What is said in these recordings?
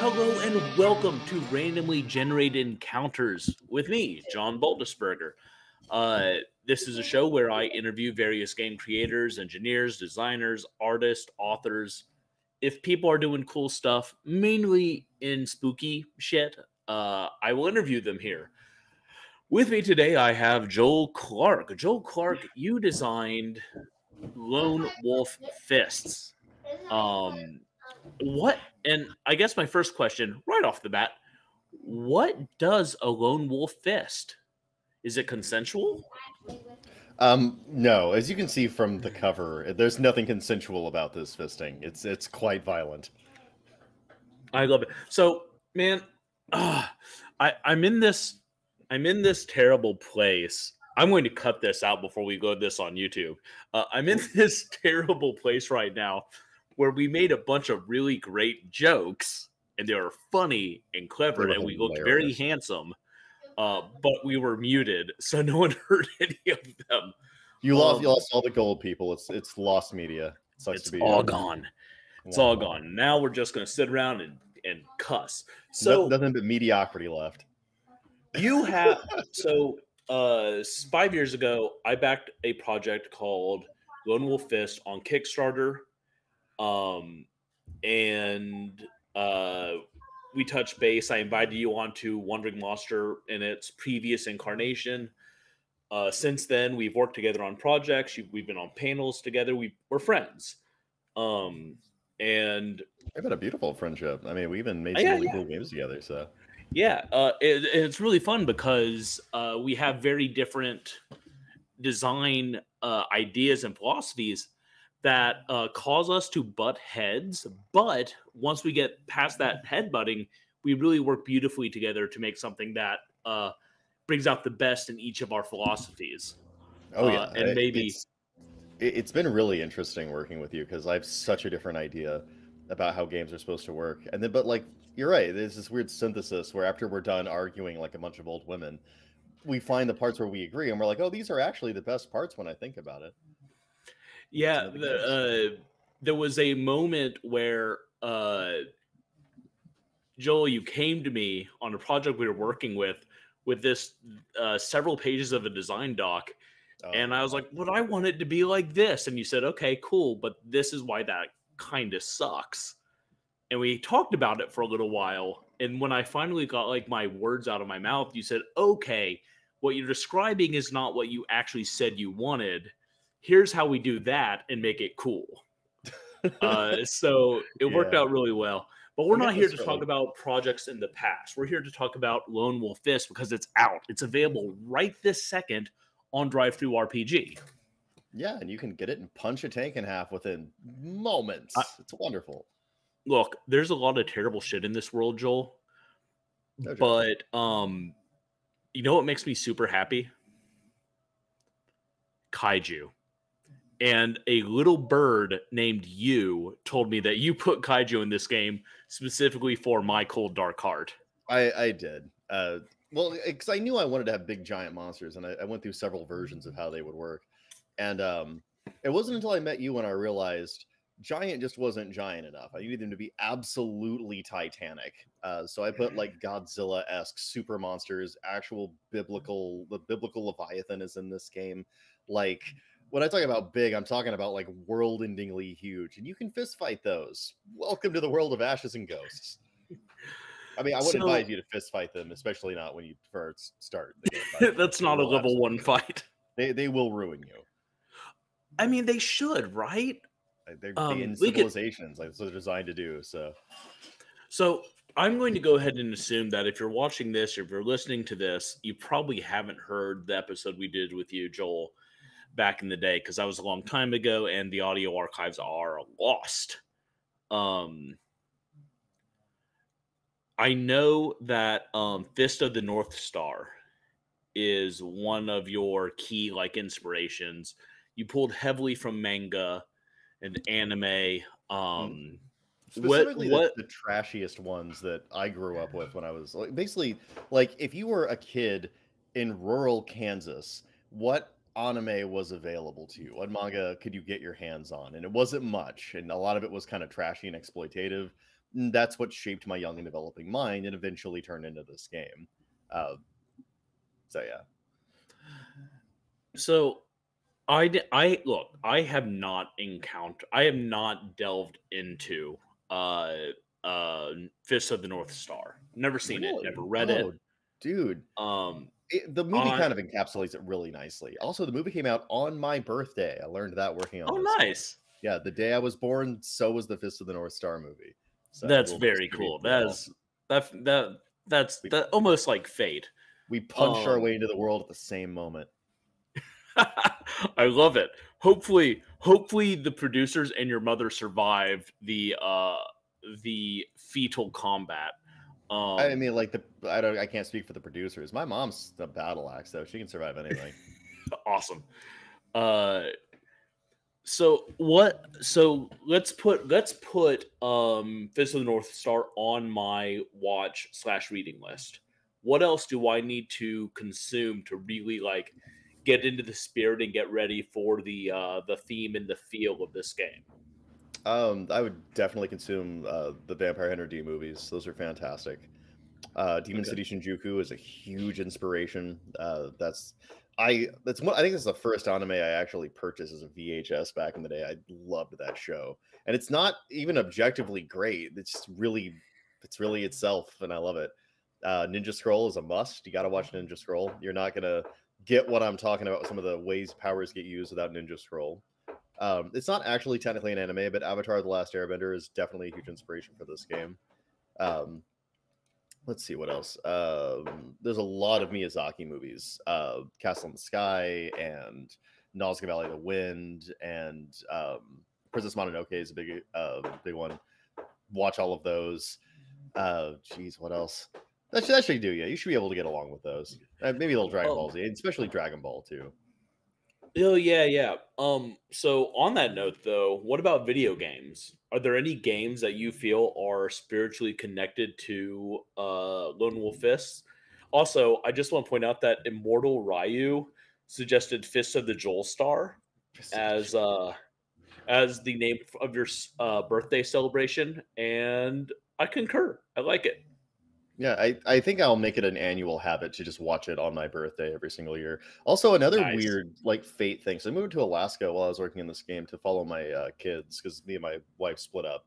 Hello and welcome to Randomly Generated Encounters with me, John Baldisberger. This is a show where I interview various game creators, engineers, designers, artists, authors. If people are doing cool stuff, mainly in spooky shit, I will interview them here. With me today, I have Joel Clark. Joel Clark, you designed Lone Wolf Fists. What? And I guess my first question, right off the bat, what does a lone wolf fist? Is it consensual? No. As you can see from the cover, there's nothing consensual about this fisting. It's quite violent. I love it. So, man, I'm in this terrible place. I'm going to cut this out before we go this on YouTube. I'm in this terrible place right now where we made a bunch of really great jokes, and they were funny and clever, and we looked very handsome, but we were muted, so no one heard any of them. You lost all the gold, people. It's lost media. It's all gone. It's all gone. Now we're just going to sit around and cuss. So nothing but mediocrity left. You have 5 years ago, I backed a project called Lone Wolf Fist on Kickstarter. We touched base. I invited you onto Wandering Monster in its previous incarnation. Since then, we've worked together on projects. We've been on panels together. We're friends. And we've had a beautiful friendship. I mean, we even made some really cool games together. So it's really fun because we have very different design ideas and philosophies that cause us to butt heads, but once we get past that headbutting, we really work beautifully together to make something that brings out the best in each of our philosophies. And maybe it's been really interesting working with you because I have such a different idea about how games are supposed to work. And then, but like you're right, there's this weird synthesis where after we're done arguing like a bunch of old women, we find the parts where we agree, and we're like, oh, these are actually the best parts when I think about it. Yeah, there was a moment where, Joel, you came to me on a project we were working with this several pages of a design doc, and I was like, "But I want it to be like this," and you said, "Okay, cool, but this is why that kind of sucks." And we talked about it for a little while, and when I finally got like my words out of my mouth, you said, "Okay, what you're describing is not what you actually said you wanted. Here's how we do that and make it cool." So it worked out really well. But we're not here to talk about projects in the past. We're here to talk about Lone Wolf Fist because it's out. It's available right this second on DriveThruRPG. Yeah, and you can get it and punch a tank in half within moments. It's wonderful. Look, there's a lot of terrible shit in this world, Joel. But you know what makes me super happy? Kaiju. And a little bird named you told me that you put kaiju in this game specifically for my cold dark heart. I did. Well, because I knew I wanted to have big giant monsters, and I went through several versions of how they would work. And it wasn't until I met you when I realized giant just wasn't giant enough. I needed them to be absolutely titanic. So I put like Godzilla-esque super monsters, the biblical Leviathan is in this game. Like, when I talk about big, I'm talking about like world-endingly huge, and you can fist fight those. Welcome to the world of ashes and ghosts. I mean, I wouldn't advise you to fist fight them, especially not when you first start the game. That's not a level 1 fight. They will ruin you. I mean, they should, right? They're in civilizations, like they're designed to do. So I'm going to go ahead and assume that if you're watching this, or if you're listening to this, you probably haven't heard the episode we did with you, Joel, back in the day, because that was a long time ago and the audio archives are lost. I know that Fist of the North Star is one of your key like inspirations. You pulled heavily from manga and anime. Specifically the trashiest ones that I grew up with when I was basically like, if you were a kid in rural Kansas, what anime was available to you? What manga could you get your hands on? And it wasn't much, and a lot of it was kind of trashy and exploitative. that's what shaped my young and developing mind and eventually turned into this game. So yeah. So I look, I have not delved into Fist of the North Star. Never seen it, never Really? read it. Oh, dude. Um, The movie I kind of encapsulates it really nicely. Also, the movie came out on my birthday. I learned that working on oh, this game. nice. Yeah, the day I was born, so was the Fist of the North Star movie. So That's we'll very distribute cool. to y'all. That's almost like fate. We punched our way into the world at the same moment. I love it. Hopefully the producers and your mother survived the fetal combat. I mean, like I can't speak for the producers. My mom's a battle axe, though. She can survive anything. Awesome. So let's put Fist of the North Star on my watch/reading list. What else do I need to consume to really like get into the spirit and get ready for the theme and the feel of this game? I would definitely consume the Vampire Hunter D movies. Those are fantastic. Demon City Shinjuku is a huge inspiration. I think it's the first anime I actually purchased as a VHS back in the day. I loved that show, and it's not even objectively great. It's really itself, and I love it. Ninja Scroll is a must. You got to watch Ninja Scroll. You're not gonna get what I'm talking about with some of the ways powers get used without Ninja Scroll. It's not actually technically an anime, but Avatar: The Last Airbender is definitely a huge inspiration for this game. Let's see what else. There's a lot of Miyazaki movies. Castle in the Sky and Nausicaa Valley of the Wind and Princess Mononoke is a big one. Watch all of those. Geez, what else? That should do you. You should be able to get along with those. Maybe a little Dragon Ball Z, especially Dragon Ball too. Oh yeah. So on that note, though, what about video games? Are there any games that you feel are spiritually connected to Lone Wolf Fists? Also, I just want to point out that Immortal Ryu suggested Fist of the Joel Star as the name of your birthday celebration, and I concur. I like it. Yeah, I think I'll make it an annual habit to just watch it on my birthday every single year. Also, another Nice. weird like fate thing. So I moved to Alaska while I was working in this game to follow my kids because me and my wife split up.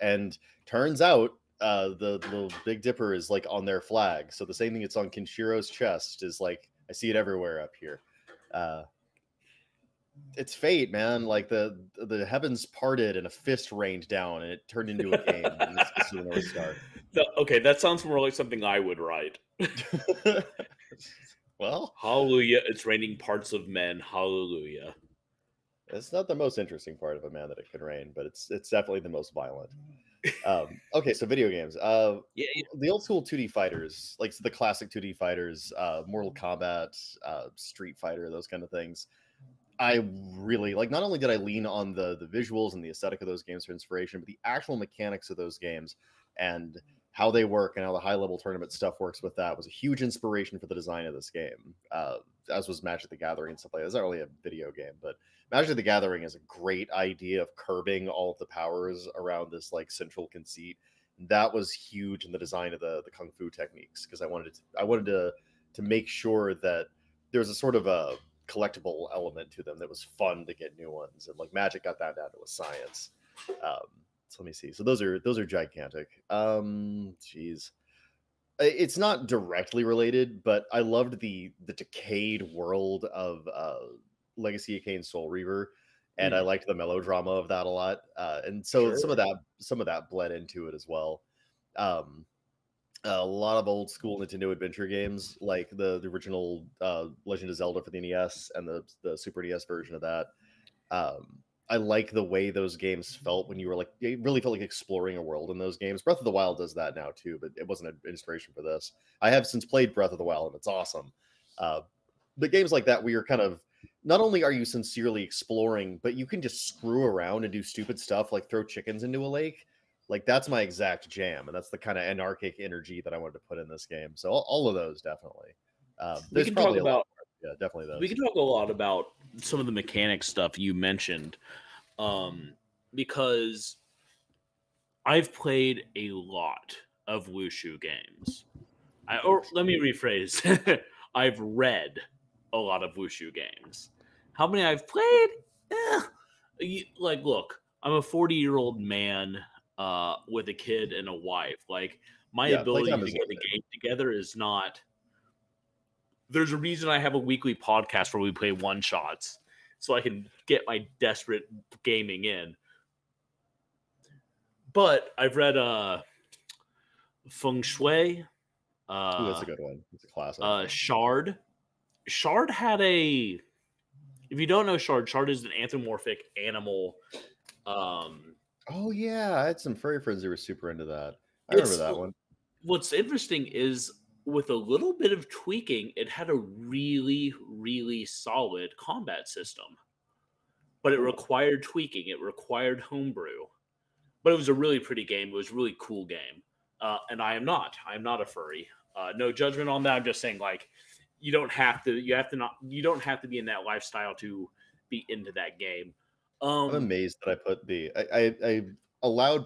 And turns out the Big Dipper is like on their flag. So the same thing that's on Kinshiro's chest is like I see it everywhere up here. It's fate, man. Like the heavens parted and a fist rained down and it turned into a game. And it's the North Star. Okay, that sounds more like something I would write. Well, hallelujah, it's raining parts of men. Hallelujah. It's not the most interesting part of a man that it can rain, but it's definitely the most violent. Okay, so video games. Yeah. The old school 2D fighters, like the classic 2D fighters, Mortal Kombat, Street Fighter, those kind of things. I really like. Not only did I lean on the visuals and the aesthetic of those games for inspiration, but the actual mechanics of those games and how they work and how the high level tournament stuff works with that was a huge inspiration for the design of this game. As was Magic the Gathering and stuff like that. It's not really a video game, but Magic the Gathering is a great idea of curbing all of the powers around this like central conceit. That was huge in the design of the kung fu techniques because I wanted to make sure that there's a sort of a collectible element to them that was fun to get new ones, and like Magic got that down to a science. So let me see. So those are gigantic. Geez. It's not directly related, but I loved the decayed world of Legacy of Kain Soul Reaver, and I liked the melodrama of that a lot. And so some of that bled into it as well. A lot of old school Nintendo adventure games, like the original Legend of Zelda for the NES and the Super NES version of that. I like the way those games felt when you were like, it really felt like exploring a world in those games. Breath of the Wild does that now too, but it wasn't an inspiration for this. I have since played Breath of the Wild and it's awesome. But games like that where you're kind of, not only are you sincerely exploring, but you can just screw around and do stupid stuff like throw chickens into a lake. Like that's my exact jam. And that's the kind of anarchic energy that I wanted to put in this game. So all of those definitely. There's probably a lot more. Yeah, definitely those. We can talk a lot about some of the mechanic stuff you mentioned, because I've played a lot of Wushu games. Or let me rephrase. I've read a lot of Wushu games. How many I've played? Like, look, I'm a 40-year-old man with a kid and a wife. Like, my ability to get a game together is not. There's a reason I have a weekly podcast where we play one shots, so I can get my desperate gaming in. But I've read Feng Shui. Ooh, that's a good one. It's a classic. Shard. Shard had a. If you don't know Shard is an anthropomorphic animal. Oh yeah, I had some furry friends who were super into that. I remember that one. What's interesting is with a little bit of tweaking, it had a really, really solid combat system. But it required tweaking. It required homebrew. But it was a really pretty game. It was a really cool game. And I am not a furry. No judgment on that. I'm just saying, like, you don't have to be in that lifestyle to be into that game. I'm amazed that I put I allowed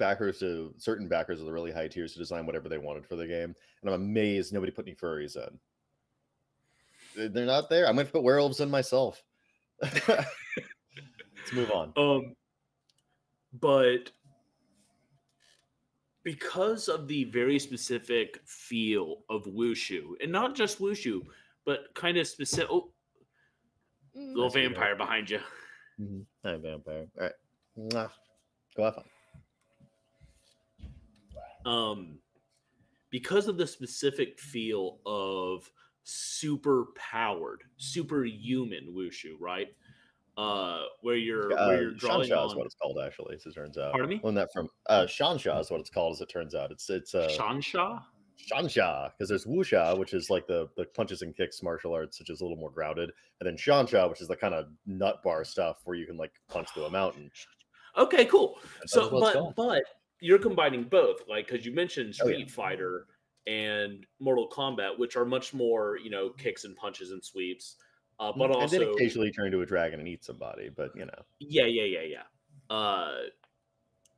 certain backers of the really high tiers to design whatever they wanted for the game, and I'm amazed nobody put any furries in. They're not there. I'm going to put werewolves in myself. Let's move on. But because of the very specific feel of Wushu, and not just Wushu, but kind of specific. Oh, little vampire behind you. Hi, vampire. All right. Mwah. Go have fun. Because of the specific feel of super powered, superhuman Wushu, right? Where you're drawing Xianxia on. is what it's called, actually, as it turns out. Pardon me? Learned that from Xianxia is what it's called, as it turns out. It's Xianxia? Xianxia, because there's Wuxia, which is like the punches and kicks martial arts, which is a little more grounded, and then Xianxia, which is the kind of nut bar stuff where you can like punch through a mountain. Okay, cool. So, but you're combining both, like, because you mentioned Street Fighter and Mortal Kombat, which are much more, kicks and punches and sweeps. But also, and then occasionally turn into a dragon and eat somebody, but Yeah.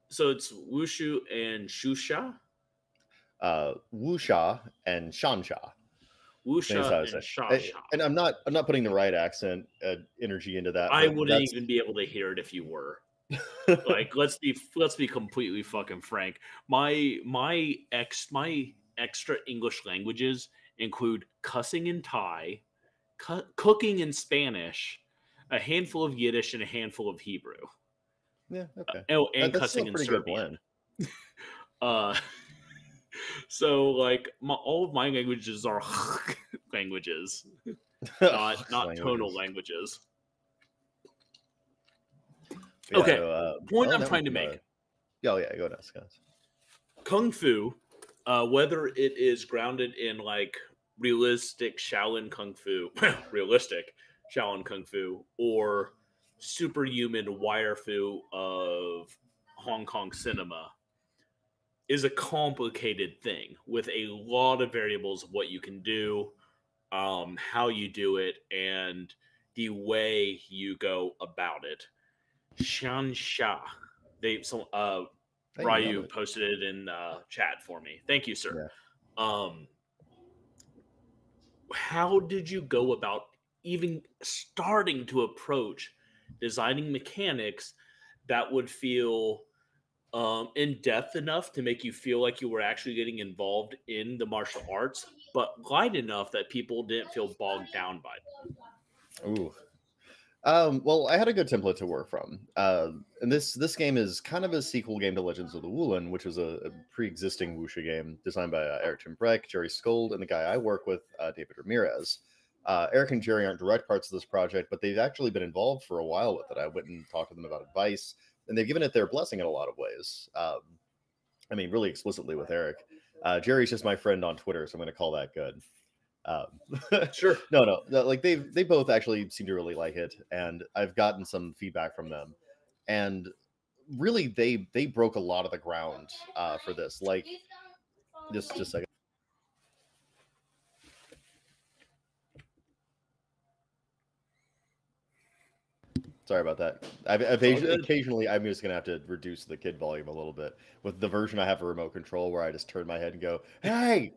So it's Wushu and Shusha. Wuxia and Xianxia. Wuxia and Xianxia. And I'm not putting the right accent energy into that. I wouldn't even be able to hear it if you were. Like, let's be completely fucking frank. My extra English languages include cussing in Thai, cooking in Spanish, a handful of Yiddish, and a handful of Hebrew. Yeah, okay. And that's cussing in Serbian. So, like, all of my languages are languages, not tonal languages. Yeah, okay, point I'm trying to make. Go nuts, guys. Kung Fu, whether it is grounded in like realistic Shaolin Kung Fu, or superhuman wire fu of Hong Kong cinema, is a complicated thing with a lot of variables of what you can do, how you do it, and the way you go about it. Xianxia. Ryu posted it in chat for me. Thank you, sir. Yeah. How did you go about even starting to approach designing mechanics that would feel in depth enough to make you feel like you were actually getting involved in the martial arts, but light enough that people didn't feel bogged down by it? Ooh. Well, I had a good template to work from. And this game is kind of a sequel game to Legends of the Wulin, which was a pre-existing Wuxia game designed by Eric Breck, Jerry Skold, and the guy I work with, David Ramirez. Eric and Jerry aren't direct parts of this project, but they've actually been involved for a while with it. I went and talked to them about advice, and they've given it their blessing in a lot of ways. I mean, really explicitly with Eric. Jerry's just my friend on Twitter, so I'm going to call that good. Sure. No, like they both actually seem to really like it, and I've gotten some feedback from them, and really they broke a lot of the ground for this. Like, just a second. Sorry about that. Occasionally, I'm just gonna have to reduce the kid volume a little bit. With the version I have a remote control where I just turn my head and go, "Hey!"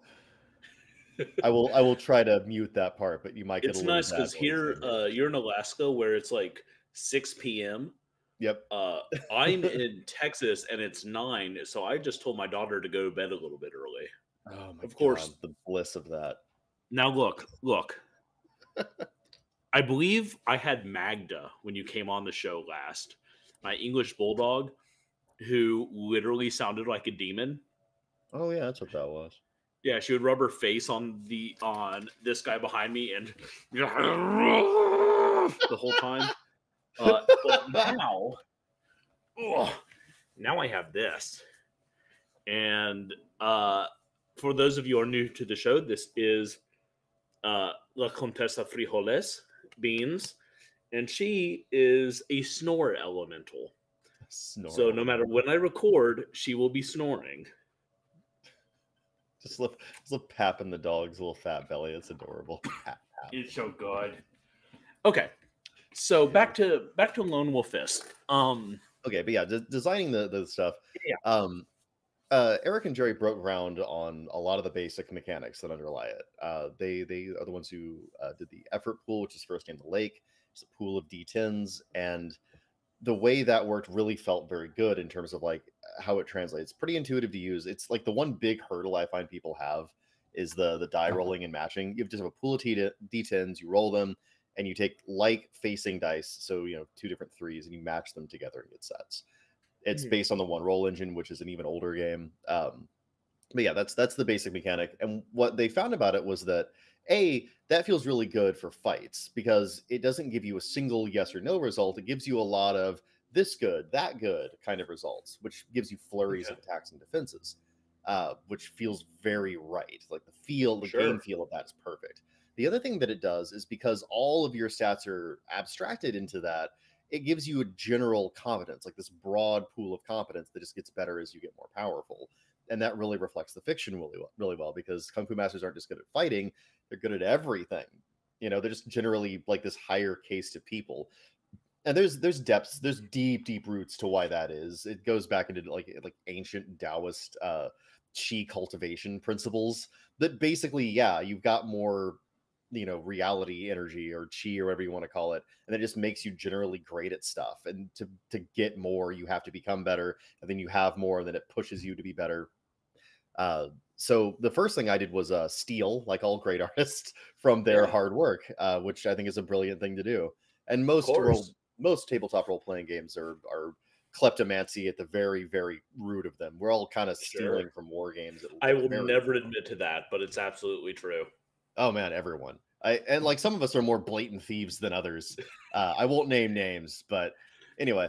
I will try to mute that part, but you might get a It's little nice dad because voice here in here. you're in Alaska where it's like 6 p.m. Yep. I'm in Texas and it's 9, so I just told my daughter to go to bed a little bit early. Oh my Of god, course. the bliss of that. Now look. I believe I had Magda when you came on the show last, my English bulldog, who literally sounded like a demon. Oh yeah, that's what that was. Yeah, she would rub her face on this guy behind me and the whole time. But now I have this. And for those of you who are new to the show, this is La Contessa Frijoles, Beans, and she is a snore elemental. So no matter when I record, she will be snoring. Just look Pap in the dog's little fat belly. It's adorable. Pap. It's so good. Okay, so back to Lone Wolf Fist. Okay, but yeah, designing the stuff. Yeah. Eric and Jerry broke ground on a lot of the basic mechanics that underlie it. They are the ones who did the effort pool, which is first named the lake. It's a pool of D10s, and the way that worked really felt very good in terms of like how it translates. Pretty intuitive to use. It's like the one big hurdle I find people have is the die rolling and matching. You just have a pool of D10s, you roll them, and you take like facing dice, so 2 different 3s, and you match them together and get sets. It's based on the one roll engine, which is an even older game. But yeah, that's the basic mechanic. And what they found about it was that that feels really good for fights because it doesn't give you a single yes or no result. It gives you a lot of this good, that good kind of results, which gives you flurries of attacks and defenses, which feels very right. Like the game feel of that is perfect. The other thing that it does is because all of your stats are abstracted into that, it gives you a general competence, like this broad pool of competence that just gets better as you get more powerful. And that really reflects the fiction really well because Kung Fu Masters aren't just good at fighting, they're good at everything. They're just generally like this higher case to people. And there's depths, there's deep roots to why that is. It goes back into like ancient Taoist chi cultivation principles that basically, yeah, you've got more reality energy or chi or whatever you want to call it, and it just makes you generally great at stuff. And to get more, you have to become better, and then you have more, and then it pushes you to be better. So the first thing I did was steal, like all great artists, from their hard work, which I think is a brilliant thing to do. And most tabletop role playing games are kleptomancy at the very, very root of them. We're all kind of stealing from war games. I will never admit to that, but it's absolutely true. Oh man, everyone. And like some of us are more blatant thieves than others. I won't name names, but anyway.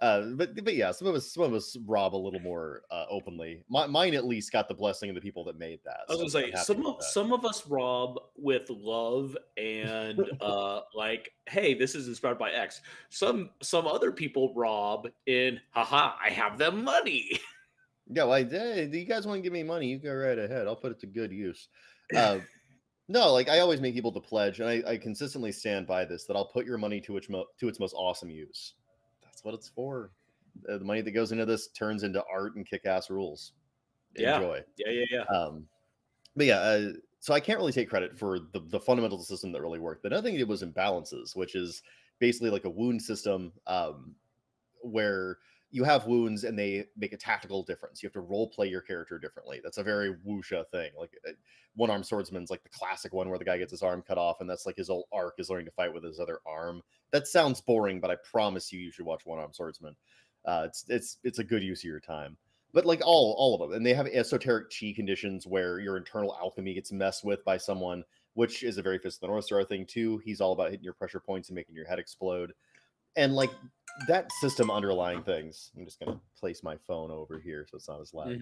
But yeah, some of us rob a little more openly. Mine at least got the blessing of the people that made that. I was gonna say some of us rob with love and like, hey, this is inspired by X. Some other people rob in, haha, I have the money. Yeah, like, hey, do you guys want to give me money? You go right ahead. I'll put it to good use. No, like I always make people to pledge, and I consistently stand by this, that I'll put your money to its most awesome use. That's what it's for. The money that goes into this turns into art and kick-ass rules. Enjoy. Yeah. But yeah, so I can't really take credit for the fundamental system that really worked. The other thing it was imbalances, which is basically like a wound system where you have wounds and they make a tactical difference. You have to role play your character differently. That's a very wuxia thing. Like one-armed swordsman's like the classic one where the guy gets his arm cut off and that's like his whole arc is learning to fight with his other arm. That sounds boring, but I promise you should watch One-Armed Swordsman. It's a good use of your time. But like all of them, and they have esoteric chi conditions where your internal alchemy gets messed with by someone, which is a very Fist of the North Star thing too. He's all about hitting your pressure points and making your head explode. And like that system underlying things, I'm just gonna place my phone over here so it's not as loud.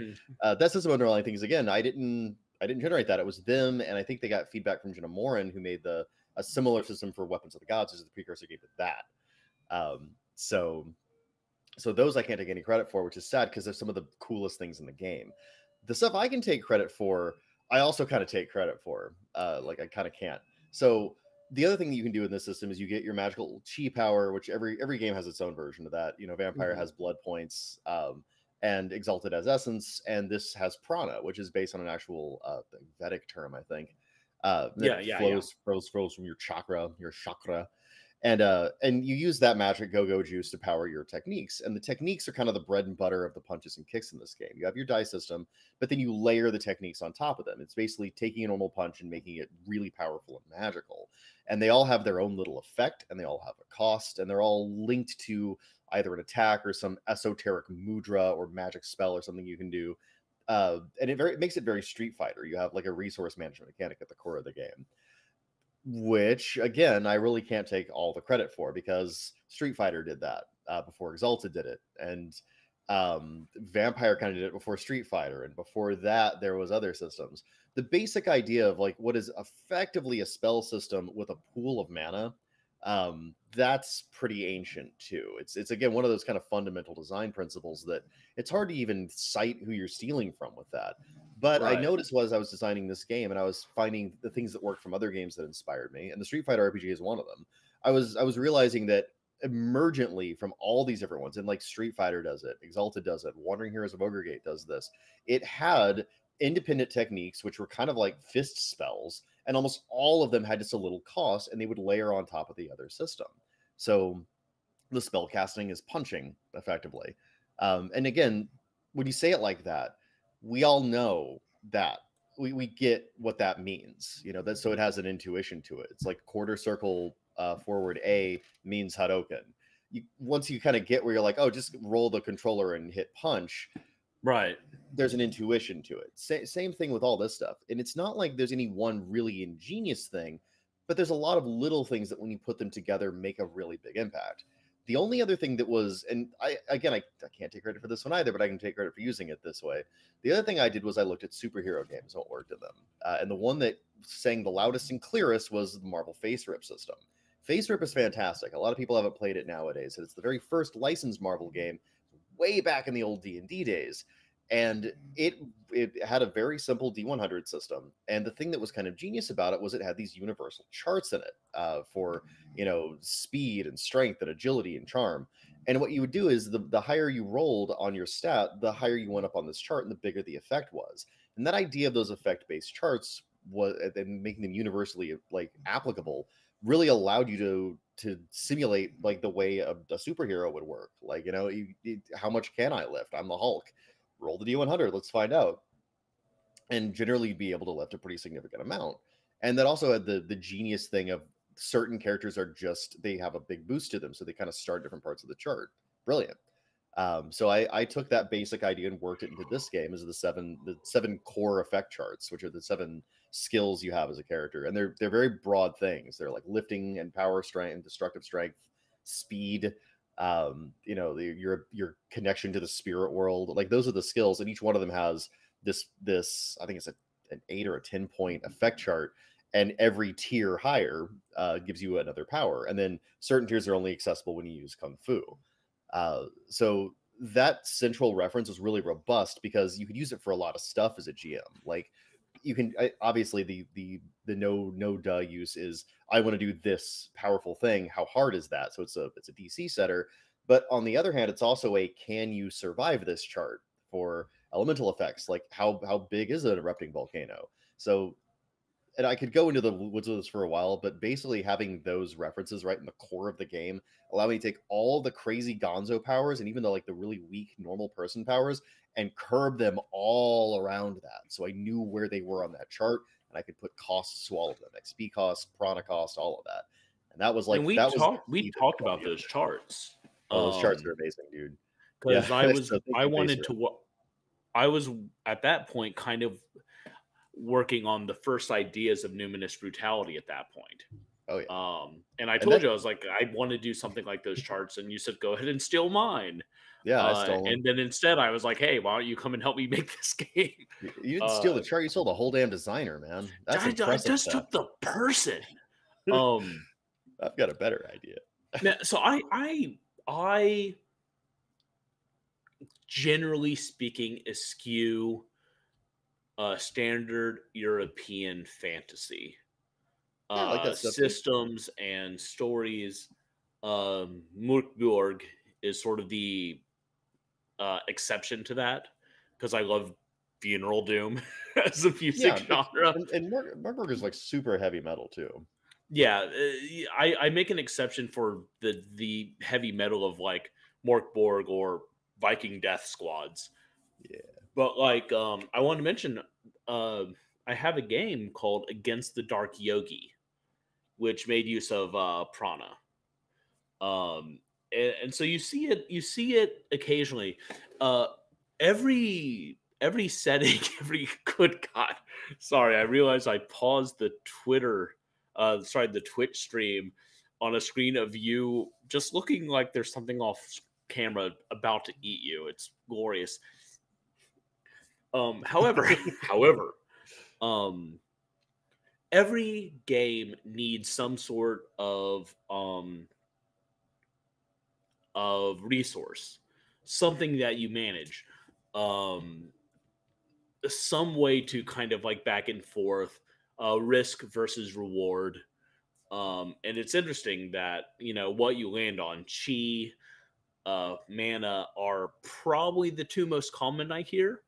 That system underlying things, again, I didn't generate that. It was them, and I think they got feedback from Jenna Morin, who made a similar system for Weapons of the Gods, which is the precursor game to that. So those I can't take any credit for, which is sad because they're some of the coolest things in the game. The stuff I can take credit for, I also kind of take credit for. Like I kind of can't. So the other thing that you can do in this system is you get your magical chi power, which every game has its own version of that. You know, Vampire has blood points, and Exalted has essence, and this has prana, which is based on an actual Vedic term, I think. That flows from your chakra, and you use that magic go-go juice to power your techniques. And the techniques are kind of the bread and butter of the punches and kicks in this game. You have your die system, but then you layer the techniques on top of them. It's basically taking a normal punch and making it really powerful and magical. And they all have their own little effect, and they all have a cost, and they're all linked to either an attack or some esoteric mudra or magic spell or something you can do. And it makes it very Street Fighter. You have like a resource management mechanic at the core of the game, which again, I really can't take all the credit for, because Street Fighter did that before Exalted did it, and Vampire kind of did it before Street Fighter, and before that there was other systems. The basic idea of like what is effectively a spell system with a pool of mana, that's pretty ancient too. It's again one of those kind of fundamental design principles that it's hard to even cite who you're stealing from with that. But I noticed as I was designing this game and I was finding the things that worked from other games that inspired me, and the Street Fighter RPG is one of them. I was realizing that emergently from all these different ones, and like Street Fighter does it, Exalted does it, Wandering Heroes of Ogre Gate does this. It had independent techniques which were kind of like fist spells, and almost all of them had just a little cost, and they would layer on top of the other system. So the spell casting is punching effectively. And again, when you say it like that, we all know that we get what that means, you know, that so it has an intuition to it. It's like quarter circle forward A means Hadoken. Once you kind of get where you're like, oh, just roll the controller and hit punch. Right. There's an intuition to it. Same thing with all this stuff. And it's not like there's any one really ingenious thing, but there's a lot of little things that when you put them together make a really big impact. The only other thing that was, and I can't take credit for this one either, but I can take credit for using it this way. The other thing I did was I looked at superhero games and what worked in them. And the one that sang the loudest and clearest was the Marvel Face Rip system. Face Rip is fantastic. A lot of people haven't played it nowadays. It's the very first licensed Marvel game way back in the old D&D days. And it had a very simple D100 system. And the thing that was kind of genius about it was it had these universal charts in it for, you know, speed and strength and agility and charm. And what you would do is the higher you rolled on your stat, the higher you went up on this chart and the bigger the effect was. And that idea of those effect-based charts was, and making them universally like applicable, really allowed you to simulate like the way a superhero would work. Like, you know, how much can I lift? I'm the Hulk. Roll the D100. Let's find out. And generally be able to lift a pretty significant amount. And that also had the genius thing of certain characters are just, they have a big boost to them. So they kind of start different parts of the chart. Brilliant. So I took that basic idea and worked it into this game as the seven core effect charts, which are the 7 skills you have as a character. And they're very broad things. They're like lifting and power strength and destructive strength, speed, you know, your connection to the spirit world. Like those are the skills, and each one of them has this I think it's an 8 or a 10 point effect chart, and every tier higher gives you another power. And then certain tiers are only accessible when you use Kung Fu. So that central reference is really robust because you could use it for a lot of stuff as a GM. Like you can obviously the no duh use is I want to do this powerful thing. How hard is that? So it's a DC setter. But on the other hand, it's also a can you survive this chart for elemental effects? Like how big is an erupting volcano? So, and I could go into the woods of this for a while, but basically having those references right in the core of the game allow me to take all the crazy gonzo powers and even the like the really weak normal person powers and curb them all around that. So I knew where they were on that chart, and I could put costs to all of them, XP cost, prana cost, all of that. And that was like, and we talked about those charts. Oh, those charts are amazing, dude. Because I was at that point kind of working on the first ideas of numinous brutality at that point. Oh yeah. And I told you, I was like, I want to do something like those charts, and you said, go ahead and steal mine. Yeah, I stole them. And then instead I was like, hey, why don't you come and help me make this game? You didn't steal the chart, you stole the whole damn designer, man. That's impressive. I just took the person. I've got a better idea. Now, so I generally speaking eschew standard European fantasy. Yeah, I like that stuff too. systems and stories. Murkborg is sort of the exception to that because I love funeral doom as a music Yeah, it's genre. and Marburg is like super heavy metal too. Yeah, I make an exception for the heavy metal of like Morkborg or Viking Death Squads. Yeah. But like, I want to mention, uh, I have a game called Against the Dark Yogi, which made use of prana. And so you see it occasionally. Uh, every setting, every good God. Sorry, I realized I paused the the Twitch stream on a screen of you just looking like there's something off camera about to eat you. It's glorious. However, however, um, every game needs some sort of resource, something that you manage, um, some way to kind of like back and forth, risk versus reward. And it's interesting that what you land on, chi, mana are probably the two most common I hear.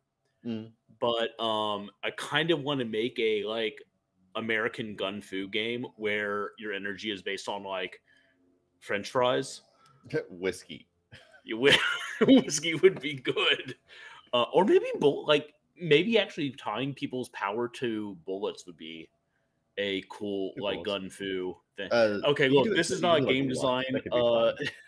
Mm. But I kind of want to make a like American Gun Fu game where your energy is based on like French fries. Whiskey. Whiskey would be good, or maybe maybe actually tying people's power to bullets would be a cool like Bullets. gun fu thing. Uh, Okay, you can look, do it. this is You can not a do like game luck. design That could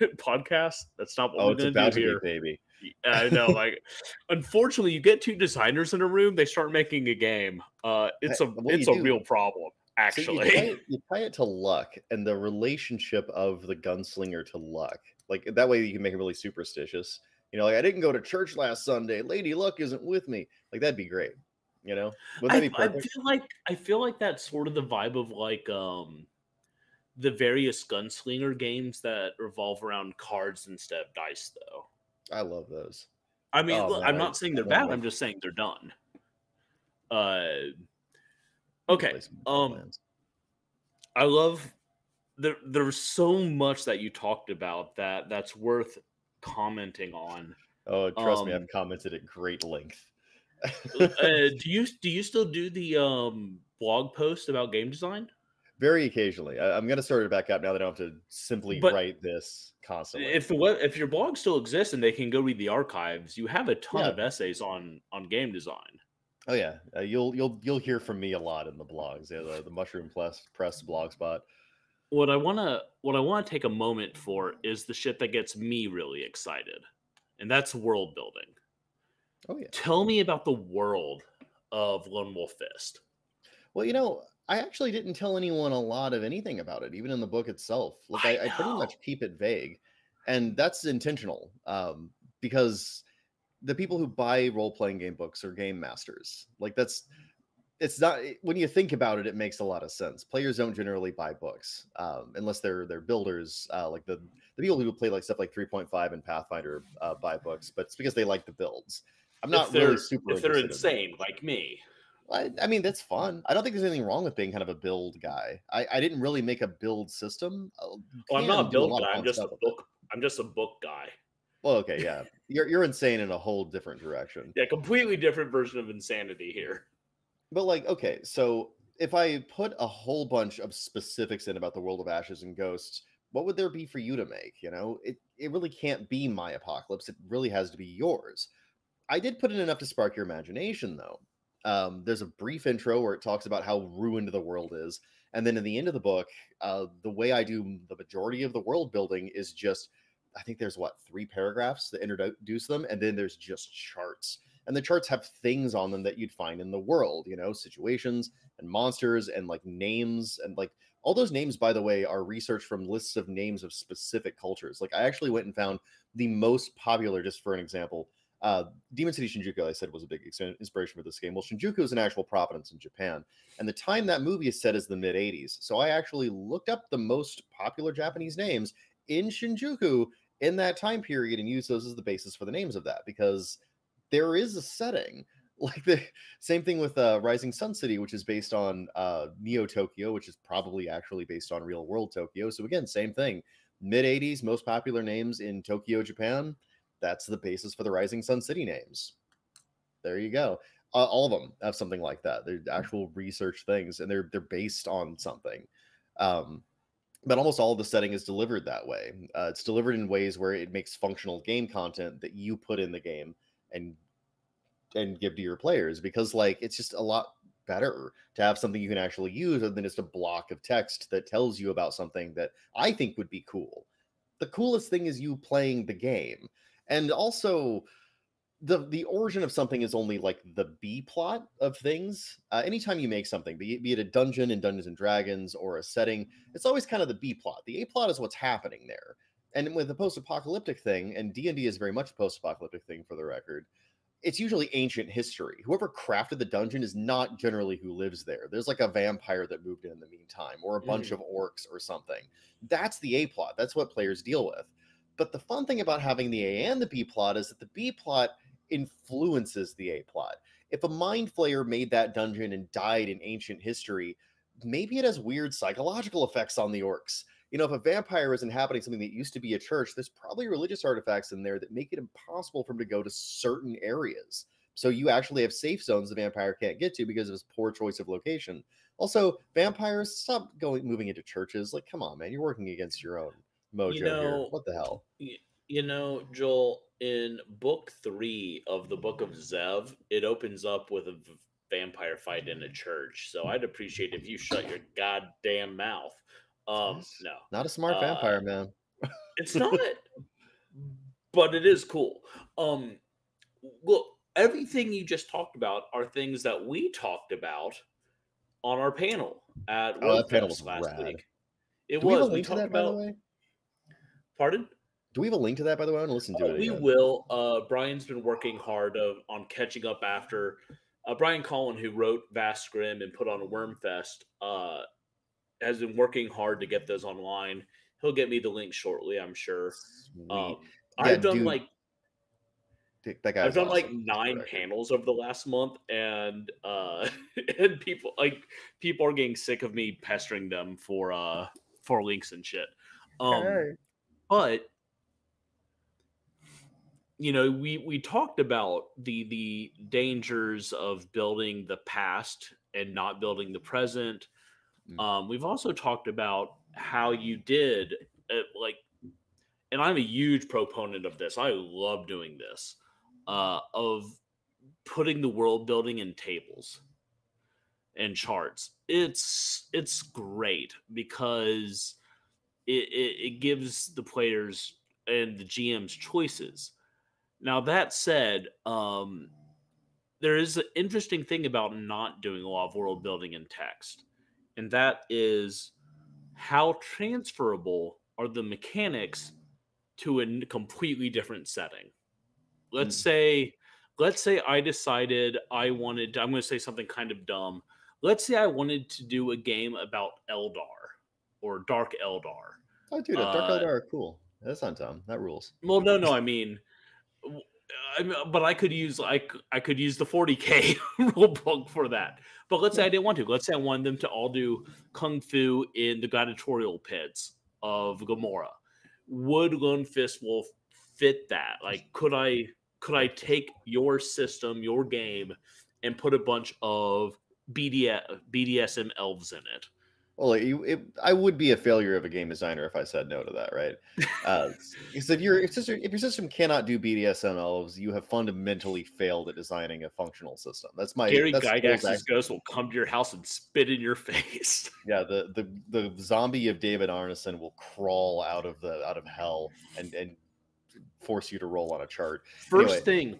be fun. podcast. That's not what Oh, we're it's gonna do about to be, here. baby. I know, like, unfortunately, you get two designers in a room, they start making a game. It's What you a do? real problem, So actually. you tie it to luck and the relationship of the gunslinger to luck. Like that way you can make it really superstitious. Like I didn't go to church last Sunday. Lady Luck isn't with me. Like that'd be great. Wouldn't that be perfect? I feel like that's sort of the vibe of like the various gunslinger games that revolve around cards instead of dice, though. I love those. I mean, Oh look, man, I'm not saying they're I want bad. to I'm make just saying they're done. play Okay. some plans. I love there's so much that you talked about that's worth commenting on. Oh, trust me, I've commented at great length. Do you still do the blog post about game design? Very occasionally. I'm gonna start it back up now that I don't have to simply But write this constantly. if your blog still exists and they can go read the archives, you have a ton Yeah. of essays on game design. Oh yeah, you'll hear from me a lot in the blogs. Yeah, the Mushroom Press blog spot. What I wanna take a moment for is the shit that gets me really excited, and that's world building. Oh yeah. Tell me about the world of Lone Wolf Fist. Well, I actually didn't tell anyone a lot of anything about it, even in the book itself. Like I pretty know. much keep it vague, and that's intentional, because the people who buy role-playing game books are game masters. Like it's not when you think about it, it makes a lot of sense. Players don't generally buy books unless they're builders, like the people who play like stuff like 3.5 and Pathfinder buy books, but it's because they like the builds. I'm not really super if they're interested in insane like me. I mean, that's fun. I don't think there's anything wrong with being kind of a build guy. I didn't really make a build system. Well, I'm not a Do a build lot guy. of fun stuff with it. I'm just a book guy. Well, okay, yeah, you're insane in a whole different direction. Yeah, completely different version of insanity here. But like, okay, so if I put a whole bunch of specifics in about the world of Ashes and Ghosts, what would there be for you to make? It really can't be my apocalypse. It really has to be yours. I did put in enough to spark your imagination, though. There's a brief intro where it talks about how ruined the world is. And then in the end of the book, the way I do the majority of the world building is just, I think there's 3 paragraphs that introduce them. And then there's just charts. And the charts have things on them that you'd find in the world, situations and monsters and like names. And like all those names, by the way, are researched from lists of names of specific cultures. Like I actually went and found the most popular, just for an example, Demon City Shinjuku, I said, was a big inspiration for this game. Well, Shinjuku is an actual province in Japan, and the time that movie is set is the mid-'80s. So I actually looked up the most popular Japanese names in Shinjuku in that time period and used those as the basis for the names of that, because there is a setting, Like the same thing with Rising Sun City, which is based on Neo Tokyo, which is probably actually based on real world Tokyo. So again, same thing. Mid 80s, most popular names in Tokyo, Japan. That's the basis for the Rising Sun City names. There you go. All of them have something like that. They're actual research things, and they're based on something. But almost all of the setting is delivered that way. It's delivered in ways where it makes functional game content that you put in the game and give to your players, because like it's just a lot better to have something you can actually use than just a block of text that tells you about something that I think would be cool. The coolest thing is you playing the game. And also the origin of something is only like the B plot of things. Anytime you make something, be it a dungeon in Dungeons and Dragons or a setting, it's always kind of the B plot. The A plot is what's happening there. And with the post-apocalyptic thing, and D&D is very much a post-apocalyptic thing for the record, it's usually ancient history. Whoever crafted the dungeon is not generally who lives there. There's like a vampire that moved in the meantime, or a bunch of orcs or something. That's the A plot. That's what players deal with. But the fun thing about having the A and the B plot is that the B plot influences the A plot. If a mind flayer made that dungeon and died in ancient history, maybe it has weird psychological effects on the orcs. You know, if a vampire is inhabiting something that used to be a church, there's probably religious artifacts in there that make it impossible for him to go to certain areas. So you actually have safe zones the vampire can't get to because of his poor choice of location. Also, vampires, stop moving into churches. Like, come on, man, you're working against your own mojo here. What the hell? You know, Joel, in book 3 of the Book of Zev, it opens up with a vampire fight in a church. So I'd appreciate if you shut your goddamn mouth. No, not a smart vampire, man. It's not, but it is cool. Look, everything you just talked about are things that we talked about on our panel at WordFest last week. It was. We have a link to that, by the way? Pardon? Do we have a link to that, by the way? I want to listen to it again. We will. Brian's been working hard on catching up after. Brian Collin, who wrote Vast Grim and put on a Wormfest, has been working hard to get those online. He'll get me the link shortly, I'm sure. I've done like I've done like 9 panels over the last month, and and people are getting sick of me pestering them for links and shit. But you know, we talked about the dangers of building the past and not building the present. We've also talked about how you did and I'm a huge proponent of this. I love doing this, of putting the world building in tables and charts. It's great because it gives the players and the GMs choices. Now, that said, there is an interesting thing about not doing a lot of world building in text. And that is how transferable are the mechanics to a completely different setting. Let's say I decided I'm going to say something kind of dumb. Let's say I wanted to do a game about Eldar or Dark Eldar. Oh, dude, Dark Eldar are cool. That's not dumb. That rules. Well, no, I mean, but I could use the 40K rule book for that. But let's say I didn't want to. Let's say I wanted them to all do kung fu in the gladiatorial pits of Gamora. Would Lone Fist Wolf fit that? Like, could I take your system, your game, and put a bunch of BDSM elves in it? Well, I would be a failure of a game designer if I said no to that, right? Because if your system cannot do BDSM elves, you have fundamentally failed at designing a functional system. That's Gary Gygax's ghost will come to your house and spit in your face. Yeah, the zombie of David Arneson will crawl out of hell and force you to roll on a chart. First thing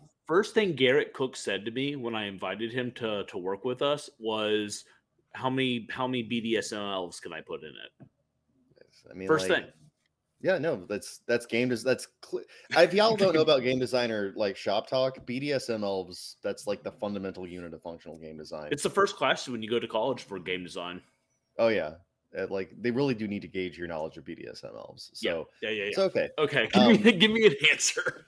Garrett Cook said to me when I invited him to work with us was, How many BDSM elves can I put in it? I mean, first thing. Yeah, no, that's game. If y'all don't know about game designer like shop talk, BDSM elves, that's like the fundamental unit of functional game design. It's the first class when you go to college for game design. Oh yeah, like they really do need to gauge your knowledge of BDSM elves. So yeah. So, okay. Give me an answer.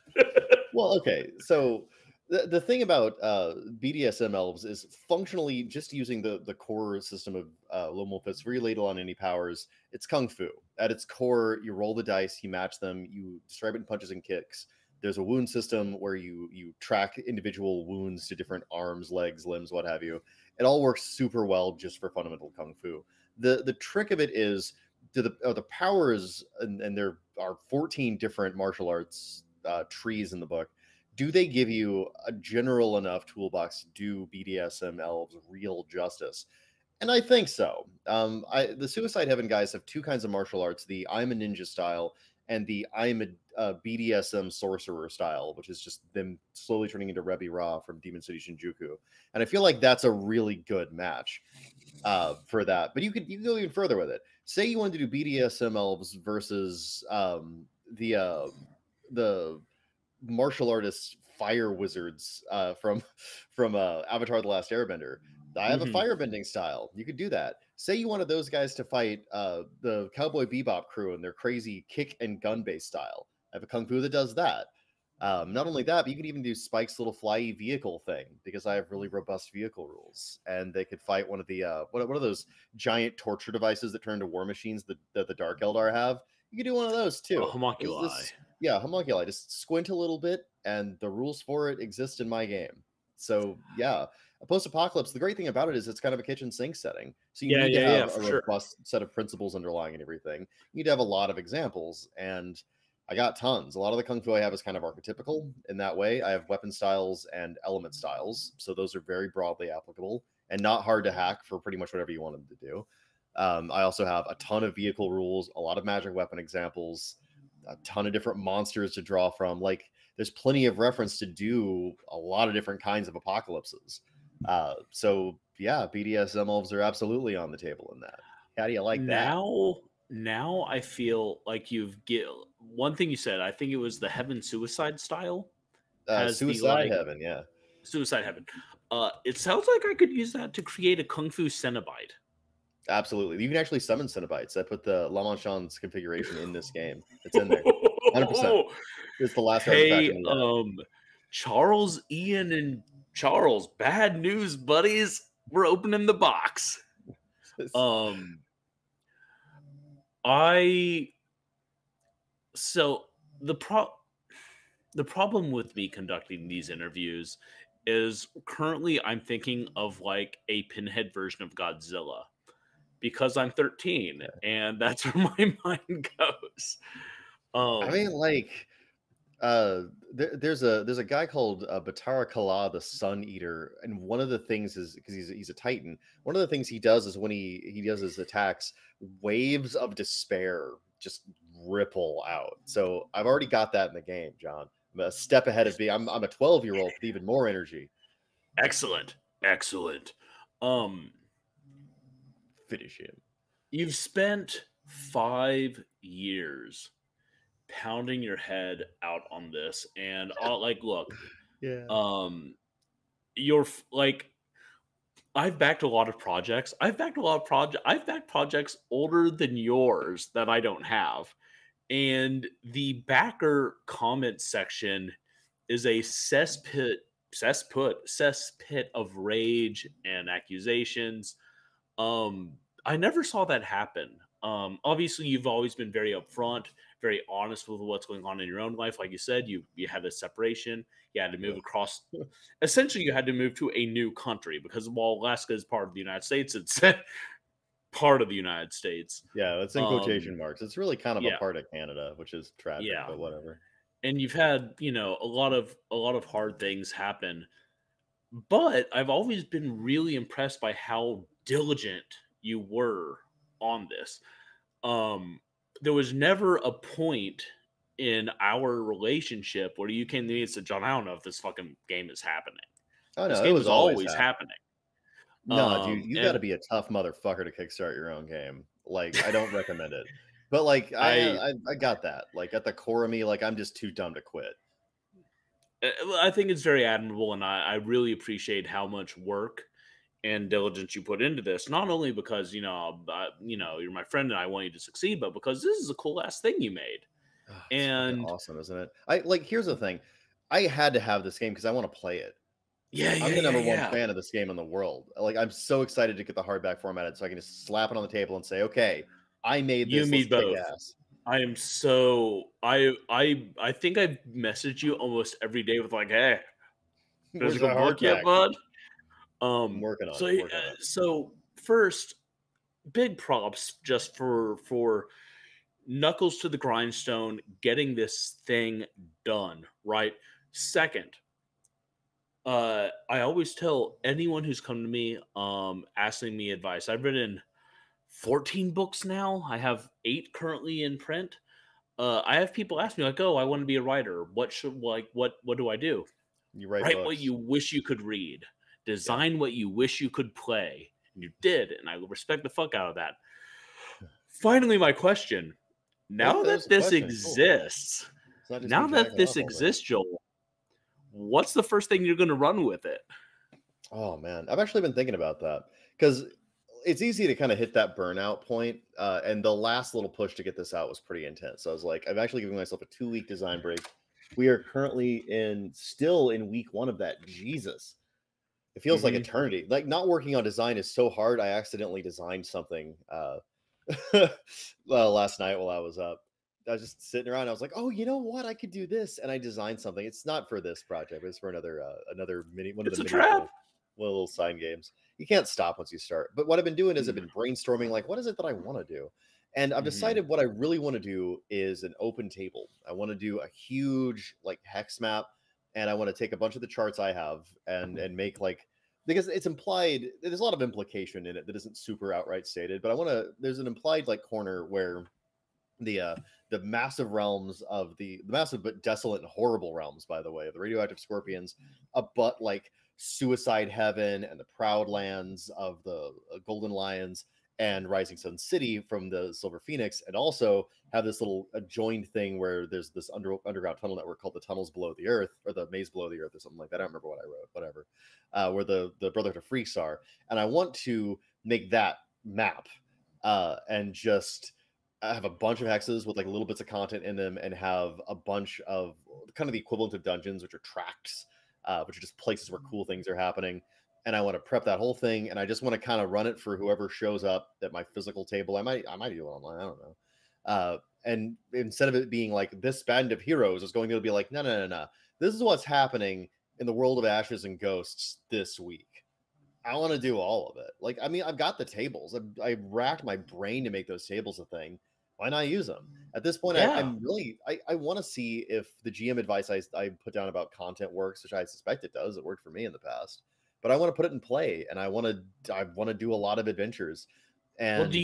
Well, okay, so The thing about BDSM elves is functionally just using the core system of Lomulfus related on any powers. It's kung fu. At its core, you roll the dice, you match them, you stripe it in punches and kicks. There's a wound system where you track individual wounds to different arms, legs, limbs, what have you. It all works super well just for fundamental kung fu. The trick of it is the powers, and there are 14 different martial arts trees in the book. Do they give you a general enough toolbox to do BDSM elves real justice? And I think so. The Suicide Heaven guys have two kinds of martial arts: the I'm a ninja style and the I'm a BDSM sorcerer style, which is just them slowly turning into Rebi Ra from Demon City Shinjuku. And I feel like that's a really good match for that. But you can go even further with it. Say you wanted to do BDSM elves versus the martial artists fire wizards from Avatar: The Last Airbender. I have a firebending style. You could do that. Say you wanted those guys to fight the Cowboy Bebop crew and their crazy kick and gun based style. I have a kung fu that does that. Not only that, but you can even do Spike's little flyy vehicle thing because I have really robust vehicle rules, and they could fight one of the what are those giant torture devices that turn into war machines that the Dark Eldar have. You could do one of those too. Homunculi. Yeah, homunculi. Just squint a little bit, and the rules for it exist in my game. So yeah, a post-apocalypse. The great thing about it is it's kind of a kitchen sink setting. So you need to have a robust set of principles underlying and everything. You need to have a lot of examples, and I got tons. A lot of the kung fu I have is kind of archetypical in that way. I have weapon styles and element styles, so those are very broadly applicable and not hard to hack for pretty much whatever you want them to do. I also have a ton of vehicle rules, a lot of magic weapon examples, a ton of different monsters to draw from. Like, there's plenty of reference to do a lot of different kinds of apocalypses. So yeah, BDSM elves are absolutely on the table in that. How do you like that? Now I feel like one thing you said. I think it was the Heaven Suicide style. Suicide Heaven, yeah. Suicide Heaven. It sounds like I could use that to create a Kung Fu Cenobite. Absolutely. You can actually summon Cenobites. I put the Lamanchan's configuration in this game. It's in there. 100%. It's the last artifact. Charles, Ian, and Charles, bad news, buddies. We're opening the box. So the problem with me conducting these interviews is currently I'm thinking of like a pinhead version of Godzilla because I'm 13 and that's where my mind goes. I mean, like, there's a guy called Batara Kala, the Sun Eater, and one of the things is because he's a Titan. One of the things he does is when he does his attacks, waves of despair just ripple out. So I've already got that in the game, John. I'm a step ahead of me. I'm a 12-year-old with even more energy. Excellent. Finish him. You've spent 5 years pounding your head out on this, and like, look, you're like, I've backed a lot of projects. I've backed projects older than yours that I don't have, and the backer comment section is a cesspit of rage and accusations. I never saw that happen. Obviously, you've always been very upfront, very honest with what's going on in your own life. Like you said, you had a separation. You had to move across. Essentially, you had to move to a new country because while Alaska is part of the United States, it's part of the United States. Yeah, it's in quotation marks. It's really kind of a part of Canada, which is tragic, but whatever. And you've had, a lot of hard things happen. But I've always been really impressed by how diligent you were on this. There was never a point in our relationship where you came to me and said, John, I don't know if this fucking game is happening. Oh, no, this game was always happening. No, dude, you got to be a tough motherfucker to kickstart your own game. Like, I don't recommend it. But like, I got that. Like, at the core of me, like, I'm just too dumb to quit. I think it's very admirable, and I really appreciate how much work and diligence you put into this. Not only because you're my friend and I want you to succeed, but because this is a cool ass thing you made. And awesome, isn't it? Here's the thing. I had to have this game because I want to play it. Yeah, I'm yeah, the yeah, number one yeah. fan of this game in the world. Like, I'm so excited to get the hardback formatted so I can just slap it on the table and say, okay, I made You this. and me Let's kick both. ass. I am so I think I've messaged you almost every day with like, hey, Where's physical that book yet, hardback? bud? I'm working on So it. Working on it. so first, big props just for knuckles to the grindstone, getting this thing done, right? Second, I always tell anyone who's come to me asking me advice. I've written 14 books now. I have 8 currently in print. I have people ask me like, "Oh, I want to be a writer. What do I do?" You write Write what books. you wish you could read. Yeah. Design what you wish you could play. And you did, and I respect the fuck out of that. Finally, my question. Hey, Now there's that a this question. Cool. exists, It's not just me now that jacking this off all day. exists, Joel, what's the first thing you're going to run with it? Oh man, I've actually been thinking about that because it's easy to kind of hit that burnout point, and the last little push to get this out was pretty intense. So I was like, I'm actually giving myself a 2-week design break. We are currently still in week 1 of that. Jesus, it feels like Hmm. eternity. Like, not working on design is so hard. I accidentally designed something well, last night while I was up. I was just sitting around. I was like, "Oh, you know what? I could do this," and I designed something. It's not for this project, but it's for another one of It's the a mini trap. little side games. You can't stop once you start. But what I've been doing is I've Hmm. been brainstorming, like, what is it that I want to do? And I've Hmm. decided what I really want to do is an open table. I want to do a huge like hex map, and I want to take a bunch of the charts I have and make like, because it's implied, there's a lot of implication in it that isn't super outright stated, but there's an implied like corner where the uh the massive realms of the massive but desolate and horrible realms, by the way, of the radioactive scorpions, but like suicide heaven and the proud lands of the golden lions and rising sun city from the silver phoenix, and also have this little adjoined thing where there's this underground tunnel network called the tunnels below the earth, or the maze below the earth, or something like that. I don't remember what I wrote, whatever. Where the brotherhood of freaks are, and I want to make that map, and just have a bunch of hexes with like little bits of content in them, and have a bunch of kind of the equivalent of dungeons, which are tracks, which are just places where cool things are happening. And I want to prep that whole thing, and I just want to kind of run it for whoever shows up at my physical table. I might do it online. I don't know. And instead of it being like this band of heroes is going to be like, no, no, no, no. This is what's happening in the world of ashes and ghosts this week. I want to do all of it. Like, I mean, I've got the tables. I racked my brain to make those tables a thing. Why not use them? At this point, Yeah. I'm really, I want to see if the GM advice I put down about content works, which I suspect it does. It worked for me in the past, but I want to put it in play, and I want to do a lot of adventures. Well, And do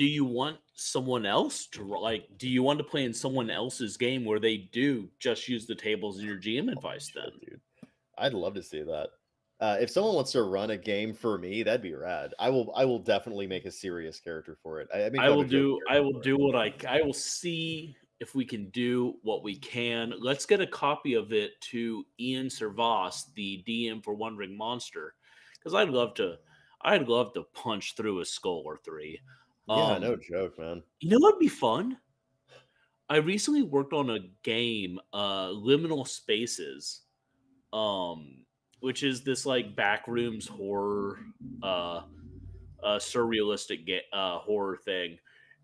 you want someone else to do you want to play in someone else's game where they do just use the tables in your GM holy advice then? shit, dude, I'd love to see that. If someone wants to run a game for me, that'd be rad. I will definitely make a serious character for it. I make fun of a joke I character will for it. do what I will see if we can do what we can. Let's get a copy of it to Ian Servas, the DM for One Ring Monster, because I'd love to punch through a skull or three. Yeah, no Um, joke, man. you know what'd be fun? I recently worked on a game, Liminal Spaces, um, which is this like backrooms horror, uh, horror thing.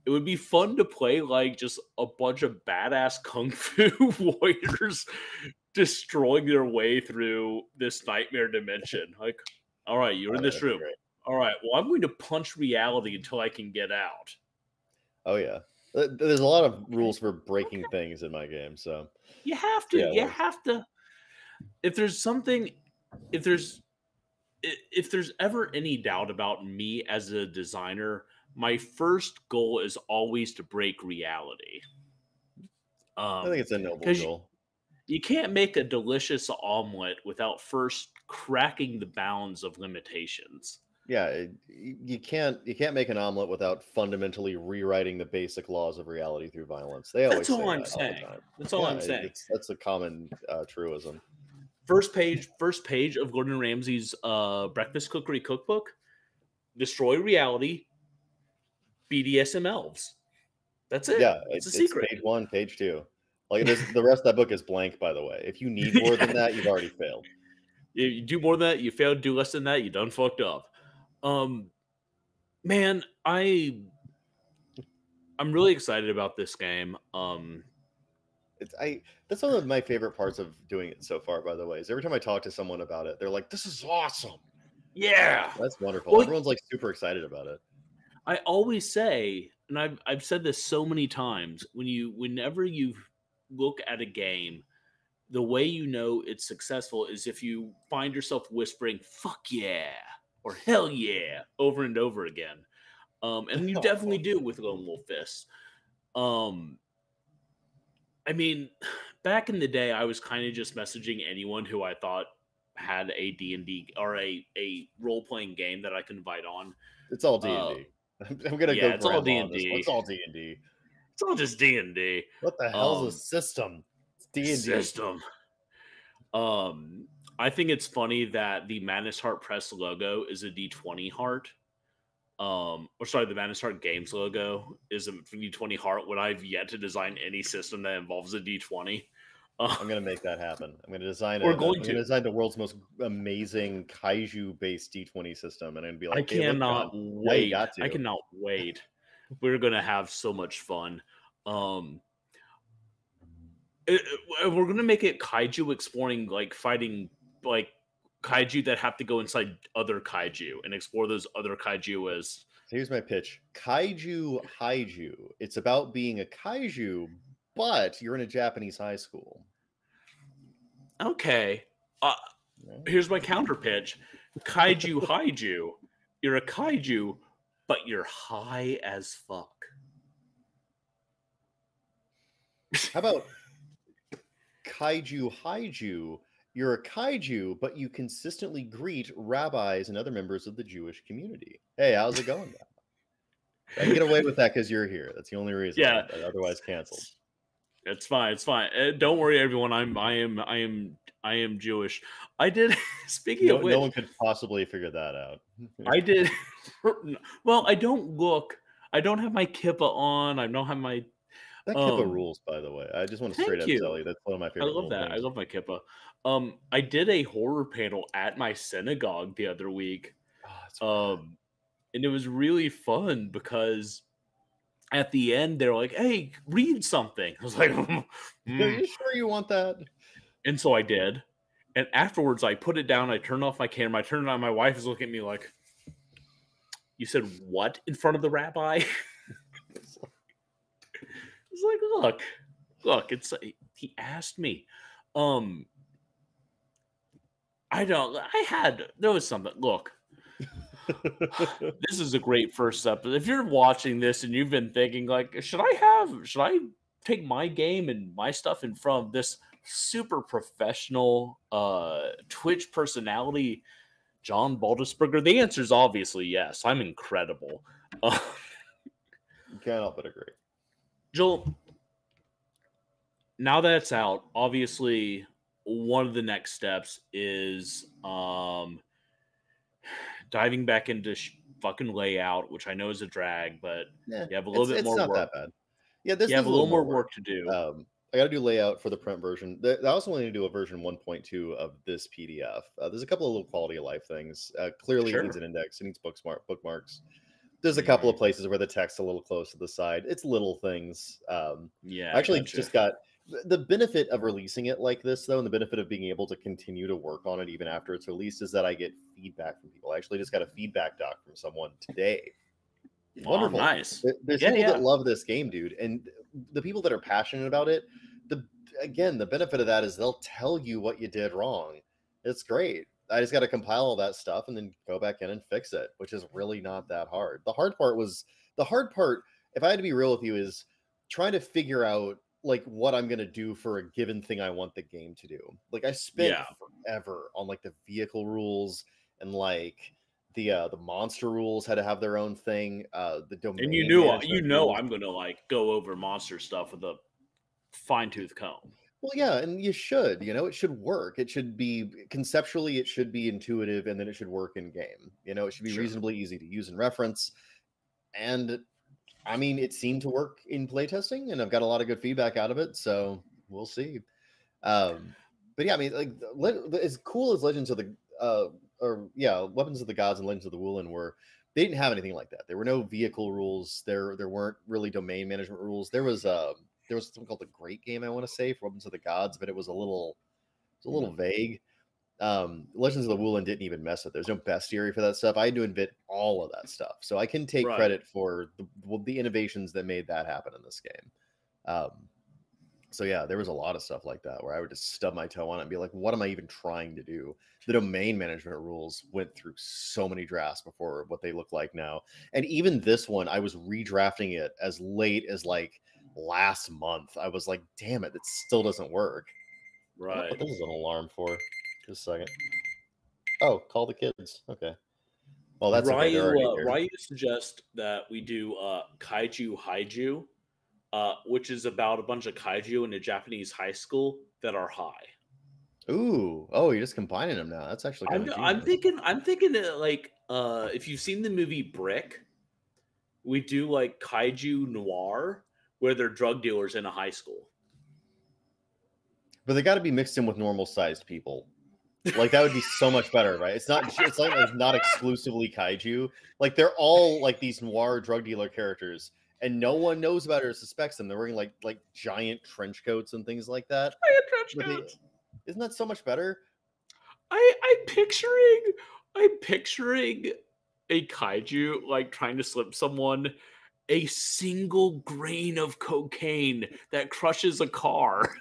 It would be fun to play like just a bunch of badass kung fu warriors destroying their way through this nightmare dimension. Like, all right, you're I in think this that'd be room. great. All right, well, I'm going to punch reality until I can get out. Oh yeah, there's a lot of Okay. rules for breaking Okay. things in my game, so You have to. yeah, it You works. have to. If there's something, if there's if there's ever any doubt about me as a designer, my first goal is always to break reality. I think it's a noble Because goal. you can't make a delicious omelet without first cracking the bounds of limitations. Yeah, you can't make an omelet without fundamentally rewriting the basic laws of reality through violence. They That's always all say I'm that all the saying. time. That's all Yeah, I'm saying. that's a common truism. First page of Gordon Ramsay's breakfast cookery cookbook. Destroy reality. BDSM elves. That's it. Yeah, It's a it's secret. page 1, page 2. Like the rest of that book is blank, by the way. If you need more than that, you've already failed. You do more than that, you failed. Do less than that, you done fucked up. Man, I'm really excited about this game. That's one of my favorite parts of doing it so far, by the way, is every time I talk to someone about it, they're like, "This is awesome." Yeah, That's wonderful. well, Everyone's like super excited about it. I always say, and I've said this so many times, whenever you look at a game, the way you know it's successful is if you find yourself whispering "fuck yeah" or "hell yeah" over and over again. And you definitely do with Lone Wolf Fist. I mean, back in the day, I was kind of just messaging anyone who I thought had a D&D or a role-playing game that I could invite on. It's all D&D. I'm gonna go it's all grandma on this one. D&D. It's all D&D. It's all just D&D. What the hell's a system? It's D&D. System. I think it's funny that the Madness Heart Press logo is a D20 heart. Or sorry, the Madness Heart Games logo is a D20 heart when I've yet to design any system that involves a D20. I'm gonna make that happen. I'm gonna design I'm going to design the world's most amazing kaiju-based D20 system, and I'm gonna be like, I cannot wait. Yeah, I cannot wait. We're gonna have so much fun. We're gonna make it kaiju exploring, like fighting like kaiju that have to go inside other kaiju and explore those other kaiju as. Here's my pitch: Kaiju Haiju. It's about being a kaiju, but you're in a Japanese high school. Okay. Here's my counter pitch: Kaiju Haiju. You're a kaiju, but you're high as fuck. How about Kaiju Haiju? You're a kaiju, but you consistently greet rabbis and other members of the Jewish community. Hey, how's it going? I can get away with that because you're here. That's the only reason. Yeah. Otherwise, canceled. It's fine. It's fine. Don't worry, everyone. I am Jewish. I did. Speaking of which, no one could possibly figure that out. I did. Well, I don't look. I don't have my kippa on. I don't have my. That kippa rules, by the way. I just want to straight up tell you that's one of my favorite. I love that. Things. I love my kippa. I did a horror panel at my synagogue the other week. And it was really fun because at the end they're like, "Hey, read something." I was like, Are you sure you want that? And so I did. And afterwards I put it down, I turned off my camera, I turned it on, my wife is looking at me like, "You said what in front of the rabbi?" It's like, look, it's he asked me. There was something. Look, this is a great first step. If you're watching this and you've been thinking like, should I take my game and my stuff in front of this super professional Twitch personality, John Baldisberger? The answer is obviously yes. I'm incredible. You can't help but agree. Joel, now that it's out, obviously one of the next steps is diving back into fucking layout, which I know is a drag, but you have a little bit more work. It's not that bad. Yeah, this you have a little more work to do. I got to do layout for the print version. I also want to do a version 1.2 of this PDF. There's a couple of little quality of life things. Clearly, it needs an index. It needs bookmarks. There's a couple of places where the text's a little close to the side. It's little things. I actually just got the benefit of releasing it like this, though, and the benefit of being able to continue to work on it even after it's released is that I get feedback from people. I actually just got a feedback doc from someone today. Wonderful. Nice. There's people that love this game, dude, and the people that are passionate about it. The benefit of that is they'll tell you what you did wrong. It's great. I just got to compile all that stuff and then go back in and fix it, which is really not that hard. The hard part, if I had to be real with you, is trying to figure out like what I'm gonna do for a given thing I want the game to do. Like I spent forever on like the vehicle rules and like the monster rules had to have their own thing. The domain, and I'm gonna like go over monster stuff with a fine-tooth comb. Well, yeah, and you should, it should work. It should be conceptually, it should be intuitive, and then it should work in game. It should be reasonably easy to use and reference. And I mean, it seemed to work in playtesting, and I've got a lot of good feedback out of it. So we'll see. But yeah, I mean, like as cool as Legends of the Weapons of the Gods and Legends of the Woolen were, they didn't have anything like that. There were no vehicle rules. There weren't really domain management rules. There was something called the Great Game, I want to say, for Weapons of the Gods, but it was a little vague. Legends of the Woolen didn't even mess with it. There's no bestiary for that stuff. I had to invent all of that stuff, so I can take credit for the innovations that made that happen in this game. So yeah, there was a lot of stuff like that where I would just stub my toe on it and be like, what am I even trying to do? The domain management rules went through so many drafts before what they look like now. And even this one, I was redrafting it as late as like last month. I was like, damn it, it still doesn't work. Right. What this is an alarm for? Just a second. Oh, call the kids. Okay. Well, that's okay. Ryu suggests that we do Kaiju Haiju, which is about a bunch of kaiju in a Japanese high school that are high. Ooh, oh, you're just combining them now. That's actually kind of genius. I'm thinking that, like, if you've seen the movie Brick, we do like kaiju noir where they're drug dealers in a high school. But they got to be mixed in with normal sized people. Like that would be so much better, right? It's like it's not exclusively kaiju. Like they're all like these noir drug dealer characters, and no one knows about it or suspects them. They're wearing like giant trench coats and things like that. Giant trench coats. Isn't that so much better? I'm picturing a kaiju like trying to slip someone a single grain of cocaine that crushes a car.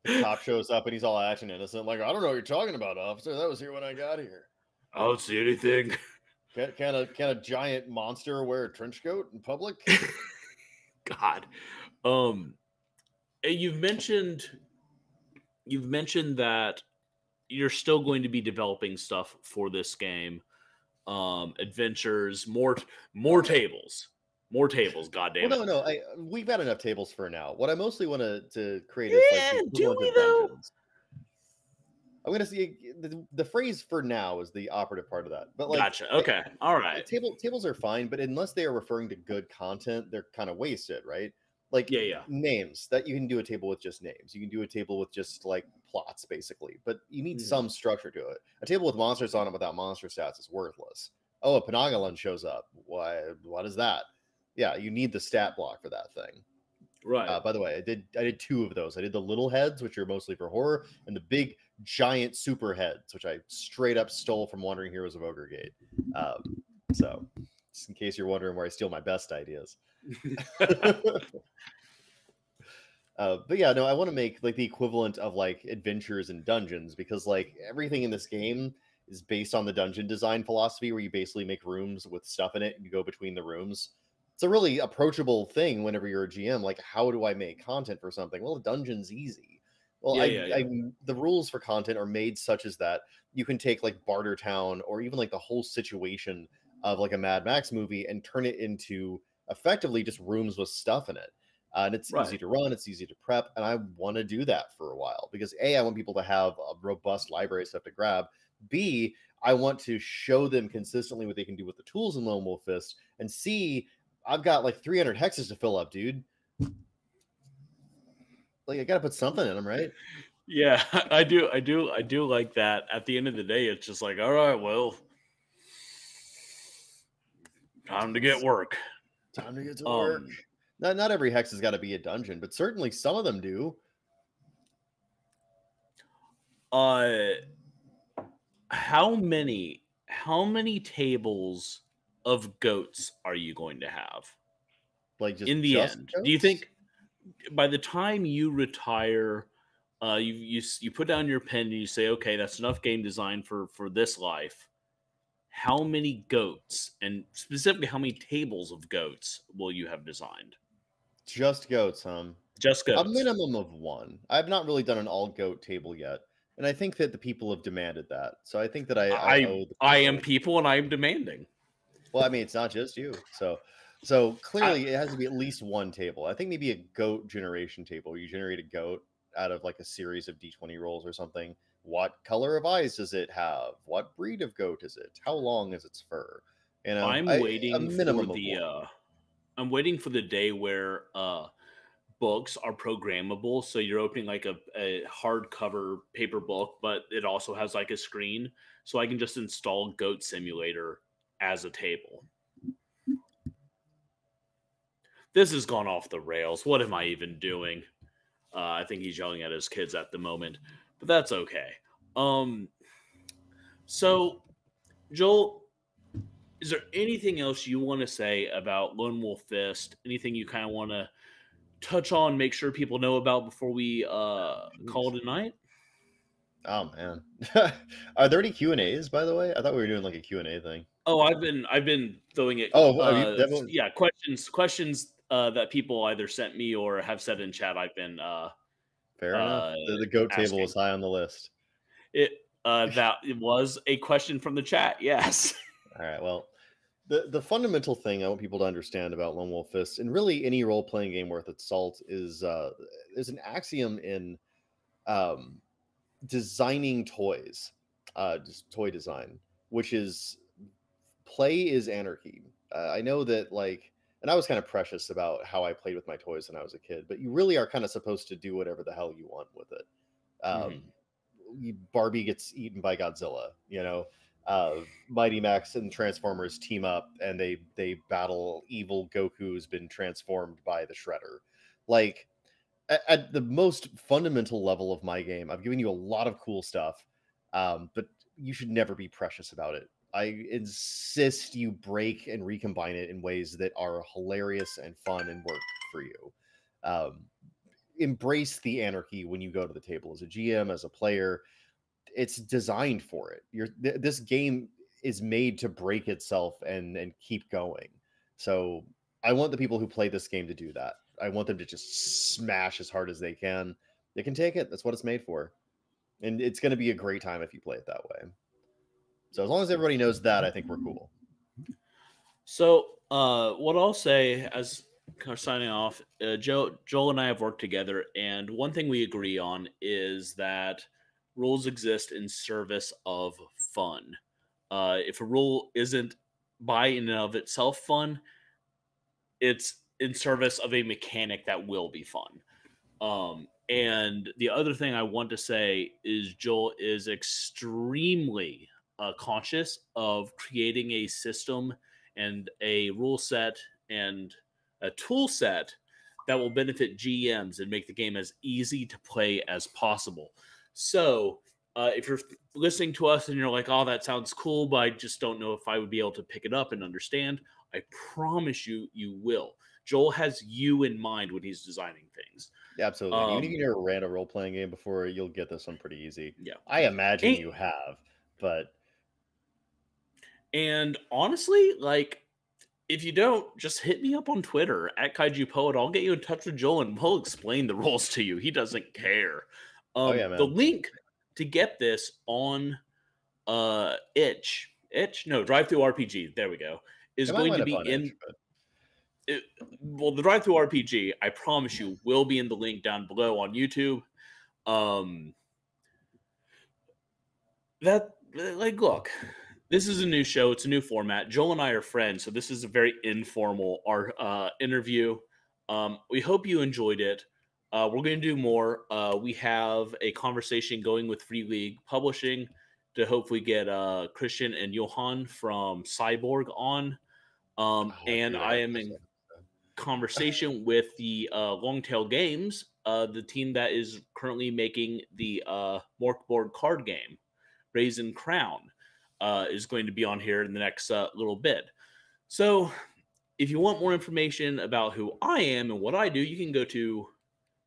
The cop shows up and he's all action innocent, like, I don't know what you're talking about, officer. That was here when I got here. I don't see anything. Can a giant monster wear a trench coat in public? God. You've mentioned that you're still going to be developing stuff for this game. Adventures, more tables. More tables, goddamn. Well, no, we've got enough tables for now. What I mostly want to create is like do we though? I'm gonna see the phrase "for now" is the operative part of that. But like, gotcha. Okay, all right. Tables are fine, but unless they are referring to good content, they're kind of wasted, right? Like, names that you can do a table with just names. You can do a table with just like plots, basically. But you need some structure to it. A table with monsters on it without monster stats is worthless. Oh, a Panagalon shows up. Why? What is that? Yeah, you need the stat block for that thing. Right. By the way, I did two of those. I did the little heads, which are mostly for horror, and the big giant super heads, which I straight up stole from Wandering Heroes of Ogre Gate. So, just in case you're wondering where I steal my best ideas. But yeah, no, I want to make like the equivalent of like adventures and dungeons, because like everything in this game is based on the dungeon design philosophy, where you basically make rooms with stuff in it and you go between the rooms. It's a really approachable thing whenever you're a GM. Like, how do I make content for something? Well, a dungeon's easy. Well, the rules for content are made such as that you can take like Barter Town or even like the whole situation of like a Mad Max movie and turn it into effectively just rooms with stuff in it. And it's easy to run, it's easy to prep, and I want to do that for a while because A, I want people to have a robust library of stuff to grab. B, I want to show them consistently what they can do with the tools in Lone Wolf Fist. And C, I've got like 300 hexes to fill up, dude. Like, I gotta put something in them, right? Yeah, I do like that. At the end of the day, it's just like, all right, well, time to get work. Time to get to work. Not every hex has got to be a dungeon, but certainly some of them do. How many tables of goats are you going to have? Like, just in the just end, goats? do you think by the time you retire, you put down your pen and you say, okay, that's enough game design for this life? How many goats, and specifically how many tables of goats, will you have designed? Just goats, Just goats. A minimum of one. I've not really done an all goat table yet, and I think that the people have demanded that. So I think that I am people, and I am demanding. Well, I mean, it's not just you. So clearly, it has to be at least one table. I think maybe a goat generation table. You generate a goat out of like a series of D20 rolls or something. What color of eyes does it have? What breed of goat is it? How long is its fur? You know, I'm waiting for the day where books are programmable, so you're opening like a hardcover paper book, but it also has like a screen, so I can just install Goat Simulator as a table. This has gone off the rails. What am I even doing? I think he's yelling at his kids at the moment, but that's okay. So, Joel, is there anything else you want to say about Lone Wolf Fist? Anything you kind of want to touch on, make sure people know about before we call it a night? Oh man, are there any Q&As, by the way? I thought we were doing like a Q&A thing. Oh, I've been throwing it. Yeah, questions that people either sent me or have said in chat. I've been fair enough. The goat asking. table was high on the list. That was a question from the chat. Yes. All right. Well, the fundamental thing I want people to understand about Lone Wolf Fist, and really any role playing game worth its salt, is there's an axiom in designing toys, just toy design, which is play is anarchy. I know that, like, and I was kind of precious about how I played with my toys when I was a kid, but you really are kind of supposed to do whatever the hell you want with it. Barbie gets eaten by Godzilla, you know. Mighty Max and Transformers team up and they battle evil Goku who's been transformed by the Shredder. Like, at the most fundamental level of my game, I've given you a lot of cool stuff, but you should never be precious about it. I insist you break and recombine it in ways that are hilarious and fun and work for you. Embrace the anarchy when you go to the table as a GM, as a player. It's designed for it. This game is made to break itself and keep going. So I want the people who play this game to do that. I want them to just smash as hard as they can. They can take it. That's what it's made for. And it's going to be a great time if you play it that way. So as long as everybody knows that, I think we're cool. So what I'll say as kind of signing off, Joel and I have worked together, and one thing we agree on is that rules exist in service of fun. If a rule isn't by and of itself fun, it's in service of a mechanic that will be fun. And the other thing I want to say is Joel is extremely conscious of creating a system and a rule set and a tool set that will benefit GMs and make the game as easy to play as possible. So if you're listening to us and you're like, oh, that sounds cool, but I just don't know if I would be able to pick it up and understand, I promise you will. Joel has you in mind when he's designing things. Yeah, absolutely. Even if you never ran a role-playing game before, you'll get this one pretty easy. Yeah, I imagine you have, but... And honestly, like, if you don't, just hit me up on Twitter at Kaiju Poet. I'll get you in touch with Joel and we'll explain the rules to you. He doesn't care. Oh, yeah, man. The link to get this on Drive Through RPG, there we go, is going to be in... Well, the Drive Through RPG, I promise you, will be in the link down below on YouTube. Look, this is a new show. It's a new format. Joel and I are friends, so this is a very informal interview. We hope you enjoyed it. We're going to do more. We have a conversation going with Free League Publishing to hopefully get Christian and Johan from Cyborg on. And I am in conversation with the Longtail Games, the team that is currently making the Morkborg card game, Raisin Crown, is going to be on here in the next little bit. So if you want more information about who I am and what I do, you can go to,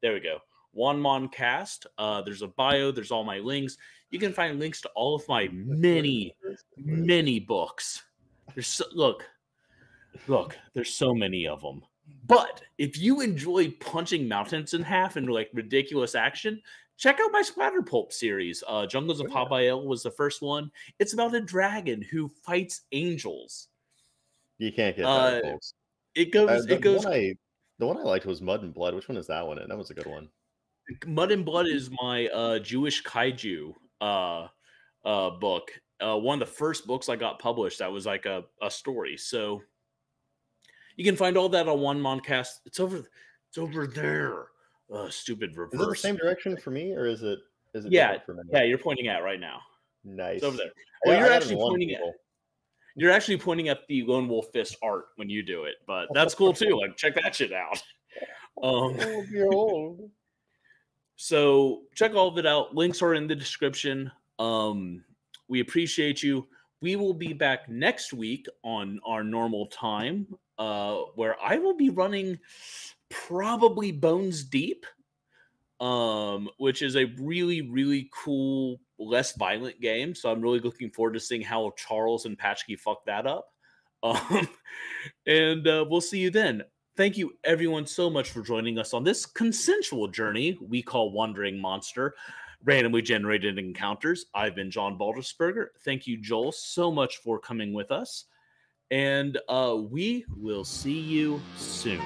there we go, WanMon Cast. There's a bio. There's all my links. You can find links to all of my many books. Look, there's so many of them. But if you enjoy punching mountains in half in like ridiculous action, check out my Splatterpulp series. Jungles of Habael was the first one. It's about a dragon who fights angels. You can't get that, folks. The one I liked was Mud and Blood. Which one is that one in? That was a good one. Mud and Blood is my Jewish kaiju book. One of the first books I got published that was like a story. So you can find all that on WanMon Cast. It's over It's over there. Stupid reverse. Is it the same direction for me, or is it Yeah, different for me? yeah, you're pointing at right now. Nice. It's over there. Well, I you're got it actually in one, pointing at. people. You're actually pointing at the Lone Wolf Fist art when you do it, but that's cool too. Like, check that shit out. Oh, behold. So check all of it out. Links are in the description. We appreciate you. We will be back next week on our normal time, where I will be running probably Bones Deep, which is a really, really cool, less violent game. So I'm really looking forward to seeing how Charles and Patchkey fuck that up. And we'll see you then. Thank you, everyone, so much for joining us on this consensual journey we call Wandering Monster, randomly generated encounters. I've been John Baldersberger. Thank you, Joel, so much for coming with us. And we will see you soon.